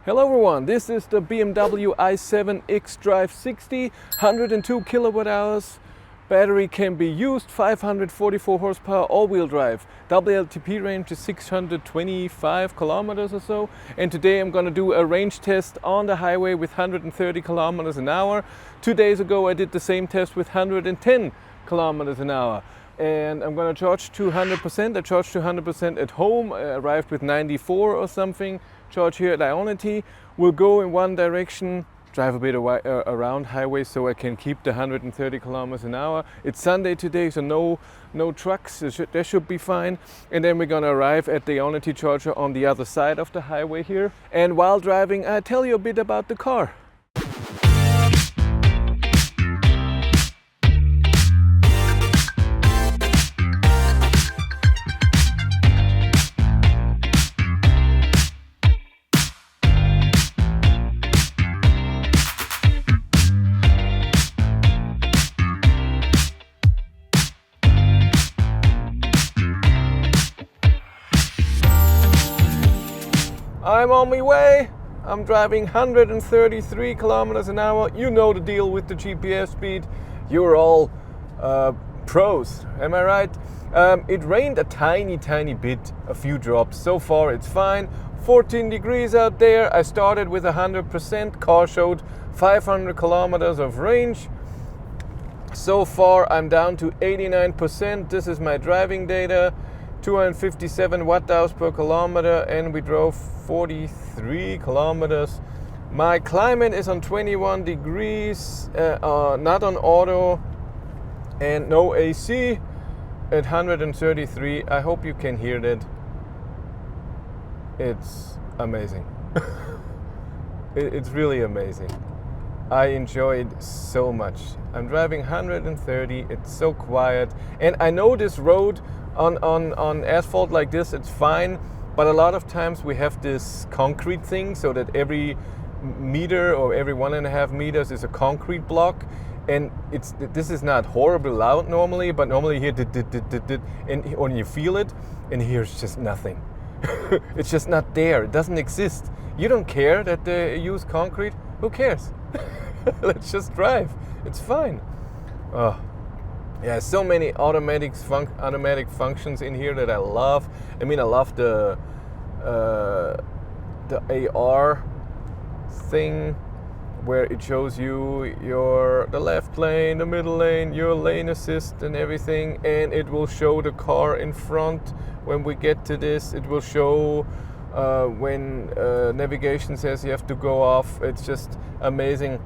Hello everyone, this is the BMW i7 xDrive 60, 102 kilowatt hours. Battery can be used, 544 horsepower, all-wheel drive. WLTP range is 625 kilometers or so. And today I'm going to do a range test on the highway with 130 kilometers an hour. 2 days ago I did the same test with 110 kilometers an hour. And I'm going to charge to 100%. I charged to 100% at home. I arrived with 94 or something. Charge here at Ionity. We'll go in one direction, drive a bit around highway so I can keep the 130 kilometers an hour. It's Sunday today, so no trucks. That should be fine. And then we're going to arrive at the Ionity charger on the other side of the highway here. And while driving, I'll tell you a bit about the car. I'm on my way. I'm driving 133 kilometers an hour. You know the deal with the GPS speed. You're all pros, am I right? It rained a tiny bit, a few drops. So far it's fine. 14 degrees out there. I started with 100%. Car showed 500 kilometers of range. So far I'm down to 89%. This is my driving data. 257 watt-hours per kilometer, and we drove 43 kilometers. My climate is on 21 degrees, not on auto, and no AC at 133. I hope you can hear that. It's amazing. It's really amazing. I enjoy it so much. I'm driving 130, it's so quiet, and I know this road on asphalt like this, it's fine, but a lot of times we have this concrete thing so that every meter or every 1.5 meters is a concrete block, and this is not horribly loud normally, but normally here and when you feel it, and here it's just nothing. It's just not there. It doesn't exist. You don't care that they use concrete. Who cares? Let's just drive. It's fine. Oh. Yeah, so many automatic functions in here that I love. I mean, I love the AR thing where it shows you the left lane, the middle lane, your lane assist and everything, and it will show the car in front. When we get to this, it will show when navigation says you have to go off. It's just amazing.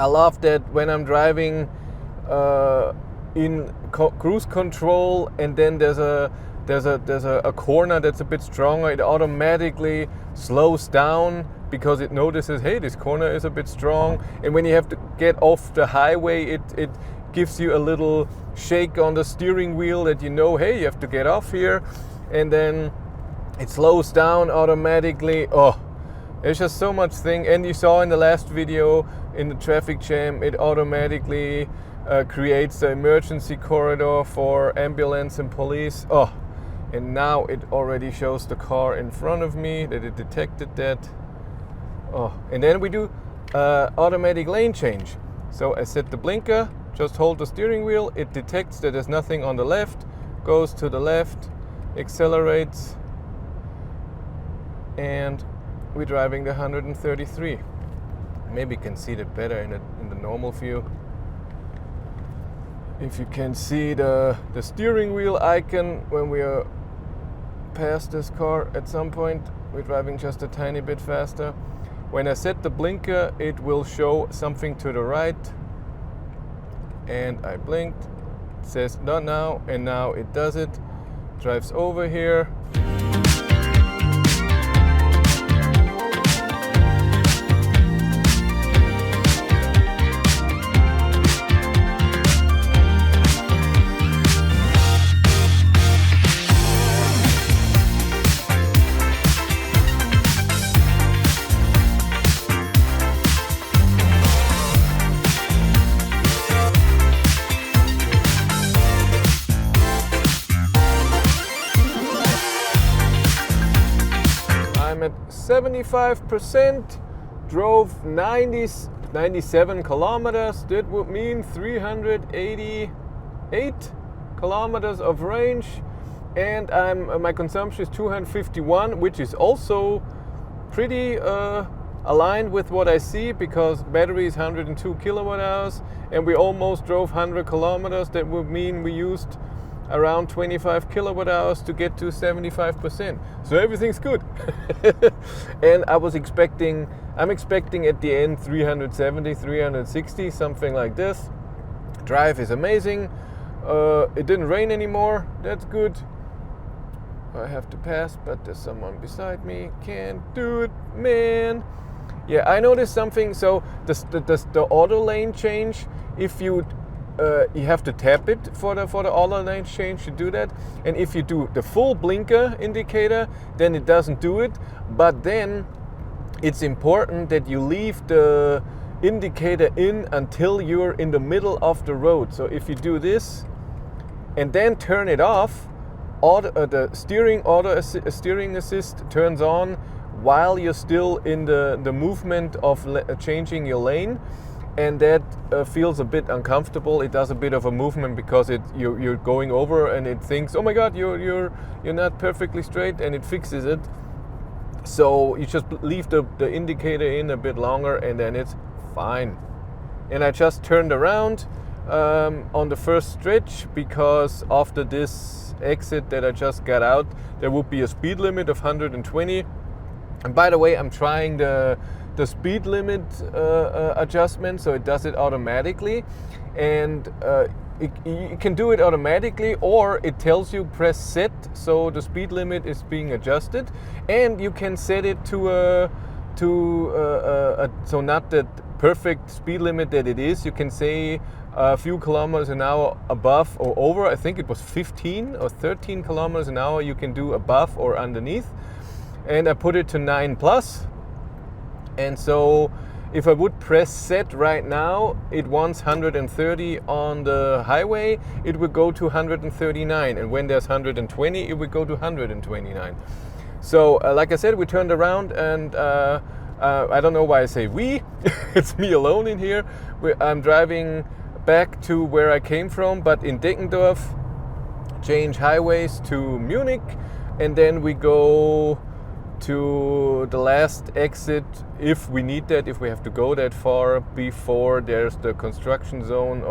I love that when I'm driving in cruise control, and then there's a corner that's a bit stronger, it automatically slows down because it notices, hey, this corner is a bit strong. And when you have to get off the highway, it gives you a little shake on the steering wheel that you know, hey, you have to get off here, and then it slows down automatically. Oh, there's just so much thing. And you saw in the last video in the traffic jam, it automatically creates the emergency corridor for ambulance and police. Oh, and now it already shows the car in front of me that it detected that. Oh, and then we do automatic lane change. So I set the blinker, just hold the steering wheel, it detects that there's nothing on the left, goes to the left, accelerates, and we're driving the 133. Maybe you can see that better in the normal view. If you can see the steering wheel icon when we are past this car at some point, we're driving just a tiny bit faster. When I set the blinker, it will show something to the right, and I blinked, it says not now, and now it does it. Drives over here. 75%, drove 97 kilometers. That would mean 388 kilometers of range, and my consumption is 251, which is also pretty aligned with what I see, because battery is 102 kilowatt hours, and we almost drove 100 kilometers. That would mean we used around 25 kilowatt hours to get to 75%. So everything's good. And I'm expecting at the end 370, 360, something like this. Drive is amazing. It didn't rain anymore. That's good. I have to pass, but there's someone beside me. Can't do it, man. Yeah, I noticed something. So the auto lane change, if you have to tap it for the auto lane change to do that. And if you do the full blinker indicator, then it doesn't do it. But then it's important that you leave the indicator in until you're in the middle of the road. So if you do this and then turn it off, the steering assist turns on while you're still in the movement of changing your lane, and that feels a bit uncomfortable. It does a bit of a movement because you're going over, and it thinks, oh my god, you're not perfectly straight, and it fixes it. So you just leave the indicator in a bit longer, and then it's fine. And I just turned around on the first stretch, because after this exit that I just got out, there would be a speed limit of 120. And by the way, I'm trying the speed limit adjustment, so it does it automatically. And you can do it automatically, or it tells you press set, so the speed limit is being adjusted. And you can set it to so not the perfect speed limit that it is. You can say a few kilometers an hour above or over. I think it was 15 or 13 kilometers an hour you can do above or underneath. And I put it to 9+. And so if I would press set right now, it wants 130 on the highway, it would go to 139. And when there's 120, it would go to 129. So like I said, we turned around, and I don't know why I say we. It's me alone in here. I'm driving back to where I came from, but in Deckendorf, change highways to Munich, and then we go to the last exit if we need that, if we have to go that far before there's the construction zone,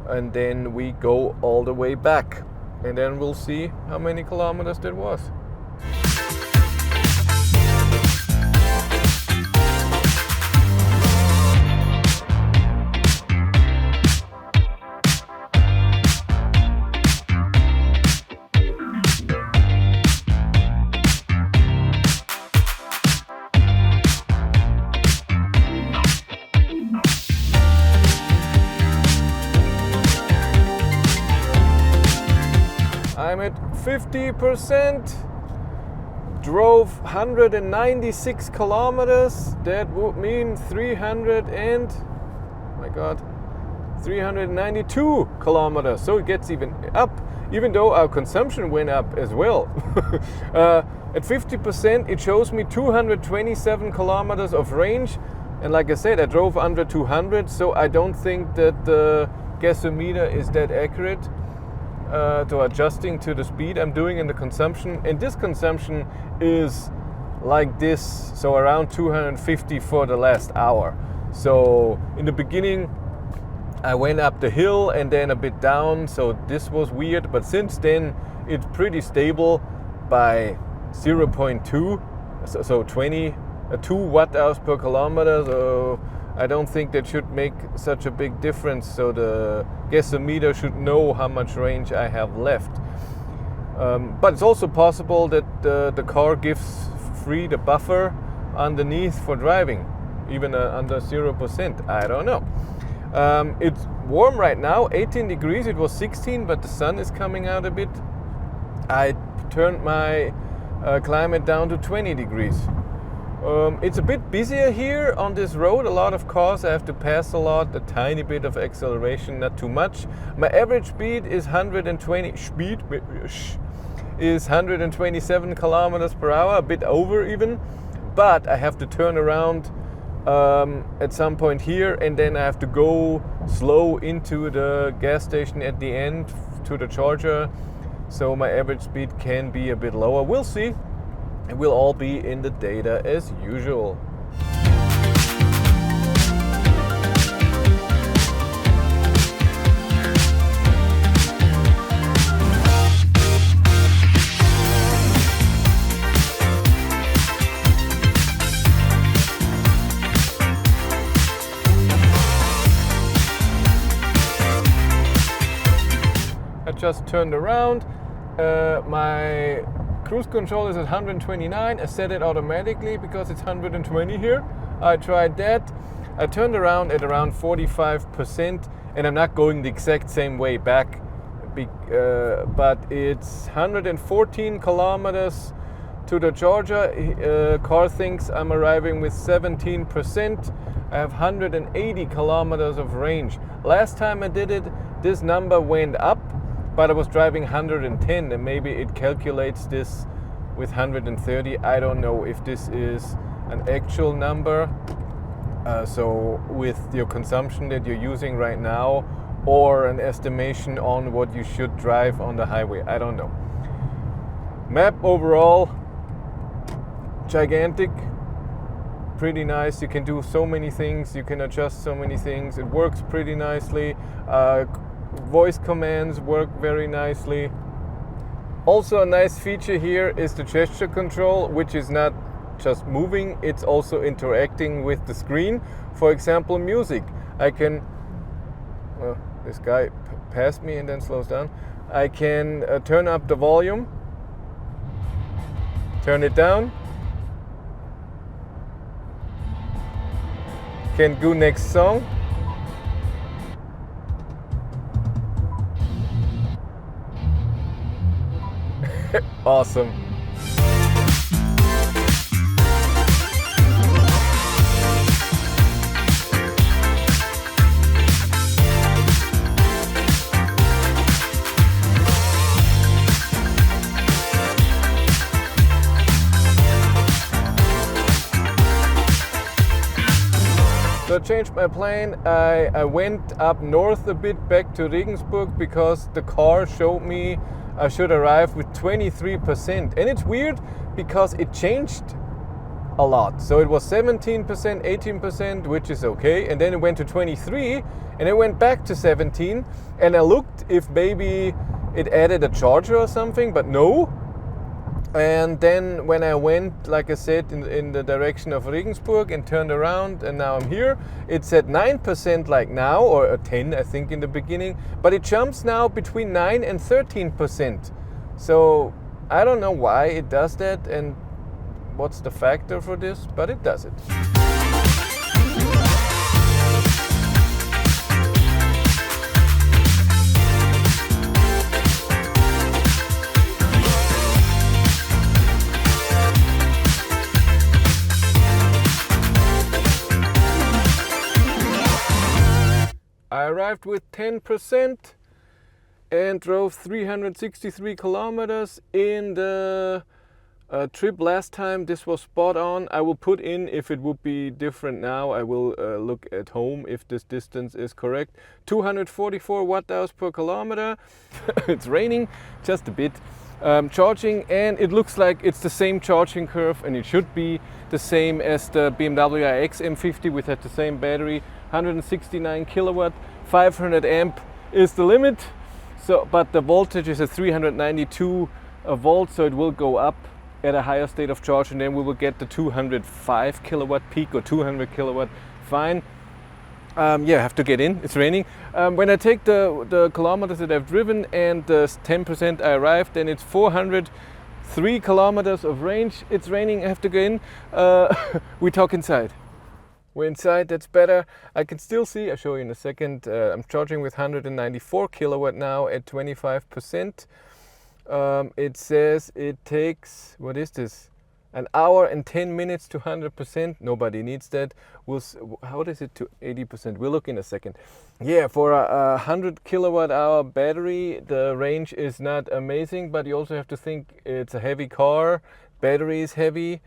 and then we go all the way back, and then we'll see how many kilometers that was. I'm at 50%, drove 196 kilometers. That would mean 392 kilometers. So it gets even up, even though our consumption went up as well. At 50%, it shows me 227 kilometers of range. And like I said, I drove under 200, so I don't think that the gasometer is that accurate. To adjusting to the speed I'm doing in the consumption, and this consumption is like this, so around 250 for the last hour. So in the beginning I went up the hill and then a bit down, so this was weird, but since then it's pretty stable by 0.2, so 2 watt hours per kilometer. So I don't think that should make such a big difference, so the gasometer should know how much range I have left. But it's also possible that the car gives free the buffer underneath for driving, even under 0%. I don't know. It's warm right now, 18 degrees. It was 16, but the sun is coming out a bit. I turned my climate down to 20 degrees. It's a bit busier here on this road, a lot of cars, I have to pass a lot, a tiny bit of acceleration, not too much. My average speed is 127 kilometers per hour, a bit over even, but I have to turn around at some point here, and then I have to go slow into the gas station at the end to the charger, so my average speed can be a bit lower. We'll see. It will all be in the data as usual. I just turned around. My cruise control is at 129. I set it automatically because it's 120 here. I tried that. I turned around at around 45%, and I'm not going the exact same way back, but it's 114 kilometers to the charger. Car thinks I'm arriving with 17%. I have 180 kilometers of range. Last time I did it, this number went up, but I was driving 110, and maybe it calculates this with 130. I don't know if this is an actual number, so with your consumption that you're using right now, or an estimation on what you should drive on the highway. I don't know. Map overall, gigantic, pretty nice. You can do so many things, you can adjust so many things. It works pretty nicely. Voice commands work very nicely. Also, a nice feature here is the gesture control, which is not just moving, it's also interacting with the screen. For example, music. I can, this guy passed me and then slows down. I can turn up the volume, turn it down, can go next song. Awesome. So I changed my plan. I went up north a bit back to Regensburg because the car showed me I should arrive with 23%. And it's weird because it changed a lot. So it was 17%, 18%, which is okay. And then it went to 23 and it went back to 17. And I looked if maybe it added a charger or something, but no. And then when I went, like I said, in the direction of Regensburg and turned around and now I'm here, it's at 9% like now, or 10 I think in the beginning, but it jumps now between 9 and 13%. So I don't know why it does that and what's the factor for this, but it does it. I arrived with 10% and drove 363 kilometers in the trip last time. This was spot on. I will put in if it would be different now. I will look at home if this distance is correct. 244 watt-hours per kilometer. It's raining just a bit. Charging, and it looks like it's the same charging curve, and it should be the same as the BMW iX M50 which had the same battery. 169 kilowatt, 500 amp is the limit. So, but the voltage is at 392 volts, so it will go up at a higher state of charge, and then we will get the 205 kilowatt peak or 200 kilowatt. Fine. Yeah, I have to get in. It's raining. When I take the kilometers that I've driven and the 10% I arrived, then it's 403 kilometers of range. It's raining. I have to go in. We talk inside. We're inside, that's better. I can still see, I'll show you in a second. I'm charging with 194 kilowatt now at 25%. It says it takes, what is this? An hour and 10 minutes to 100%. Nobody needs that. How does it to 80%? We'll look in a second. Yeah, for a 100 kilowatt hour battery, the range is not amazing, but you also have to think it's a heavy car. Battery is heavy.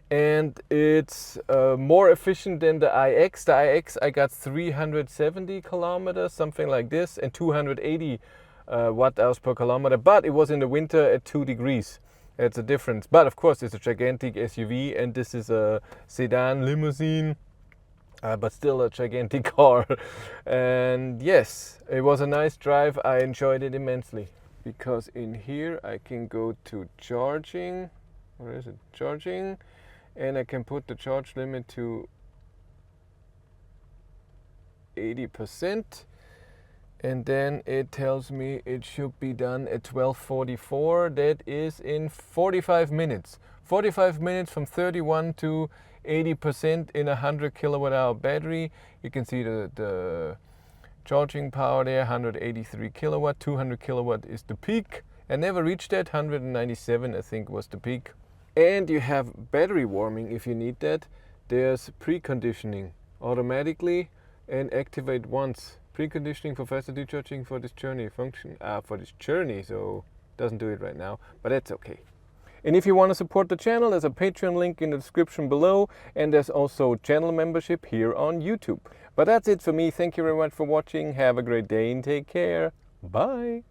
and it's more efficient than the iX. The iX I got 370 kilometers, something like this, and 280 watt hours per kilometer, but it was in the winter at 2 degrees. It's a difference, but of course it's a gigantic SUV, and this is a sedan limousine, but still a gigantic car. And yes, it was a nice drive. I enjoyed it immensely, because in here I can go to charging. Where is it? Charging. And I can put the charge limit to 80%, and then it tells me it should be done at 12:44. That is in 45 minutes. 45 minutes from 31 to 80% in a 100 kilowatt hour battery. You can see the charging power there, 183 kilowatt, 200 kilowatt is the peak. I never reached that, 197 I think was the peak. And you have battery warming if you need that. There's preconditioning automatically and activate once. Preconditioning for faster decharging for this journey function. For this journey, so doesn't do it right now, but that's okay. And if you want to support the channel, there's a Patreon link in the description below, and there's also channel membership here on YouTube. But that's it for me. Thank you very much for watching. Have a great day and take care. Bye.